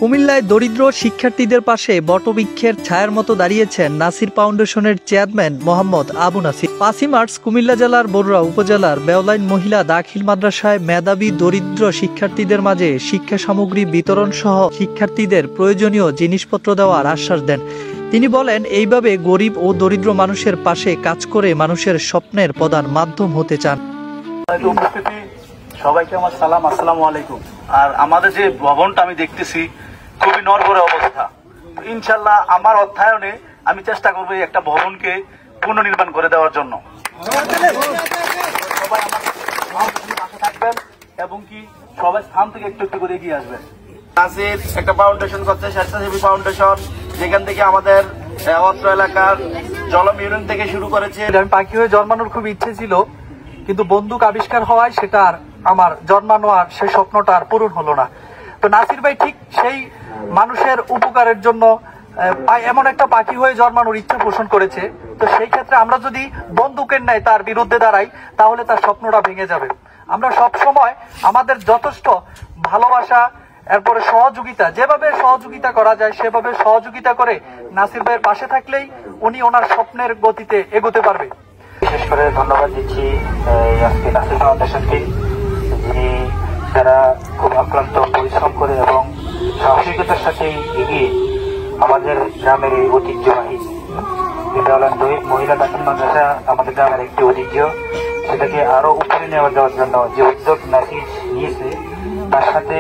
কুমিল্লায় দরিদ্র শিক্ষার্থীদের পাশে বটবৃক্ষের ছায়ার মতো দাঁড়িয়েছেন নাসির ফাউন্ডেশনের চেয়ারম্যান মোহাম্মদ আবু নাসির। 5ই মার্চ কুমিল্লা জেলার বরুড়া উপজেলার বেওলাইন মহিলা দাখিল মাদ্রাসায় মেধাবী দরিদ্র শিক্ষার্থীদের মাঝে শিক্ষা সামগ্রী বিতরণ সহ শিক্ষার্থীদের প্রয়োজনীয় জিনিসপত্র দেওয়ার আশ্বাস দেন। তিনি বলেন, এইভাবে গরিব ও দরিদ্র মানুষের পাশে কাজ করে মানুষের স্বপ্নের প্রধান মাধ্যম হতে চান। সবাইকে আমার সালাম, আসসালামু আলাইকুম। আর আমাদের যে ভবনটা আমি দেখতেছি খুবই নড়বড়ে অবস্থা। ইনশাল্লাহ আমার অর্থায়নে আমি চেষ্টা করবো এই একটা ভবনকে পুনর্নির্মাণ করে দেওয়ার জন্য। সবাই আমার পাশে থাকবেন এবং কি সবাই স্থান থেকে একটু একটু করে এগিয়ে আসবেন। নাসির একটা ফাউন্ডেশন করছে, স্বেচ্ছাসেবী ফাউন্ডেশন, যেখান থেকে আমাদের অত্র এলাকার জলম ইউনিয়ন থেকে শুরু করেছে। আমি পাখি হয়ে জন্মানোর খুব ইচ্ছে ছিল, কিন্তু বন্দুক আবিষ্কার হওয়ায় সেটা আর আমার জন্মানো আর সেই স্বপ্নটা আর পূরণ হলো না। তো নাসির ভাই ঠিক সেই মানুষের উপকারের জন্য এমন একটা পাখি হয়ে জন্মানোর ইচ্ছা পোষণ করেছে। তো সেই ক্ষেত্রে আমরা যদি বন্দুকের ন্যায় তার বিরুদ্ধে দাঁড়াই তাহলে তার স্বপ্নটা ভেঙে যাবে। আমরা সব সময় আমাদের যথেষ্ট ভালোবাসা, এরপরে সহযোগিতা, যেভাবে সহযোগিতা করা যায় সেভাবে সহযোগিতা করে নাসির ভাইয়ের পাশে থাকলেই উনি ওনার স্বপ্নের গতিতে এগোতে পারবে। বিশেষ করে ধন্যবাদ দিচ্ছি আজকে নাসির ফাউন্ডেশনকে, যিনি যারা খুব আক্রান্ত পরিশ্রম করে এবং সাহসিকতার সাথে এগিয়ে আমাদের গ্রামের এই ঐতিহ্যবাহী মহিলা দাখিল মাদ্রাসা আমাদের গ্রামের একটি ঐতিহ্য, সেটাকে আরো উপরে নেওয়া দেওয়ার জন্য যে উদ্যোগ নাসির নিয়েছে তার সাথে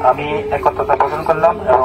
আমি একত্রতা পোষণ করলাম। এবং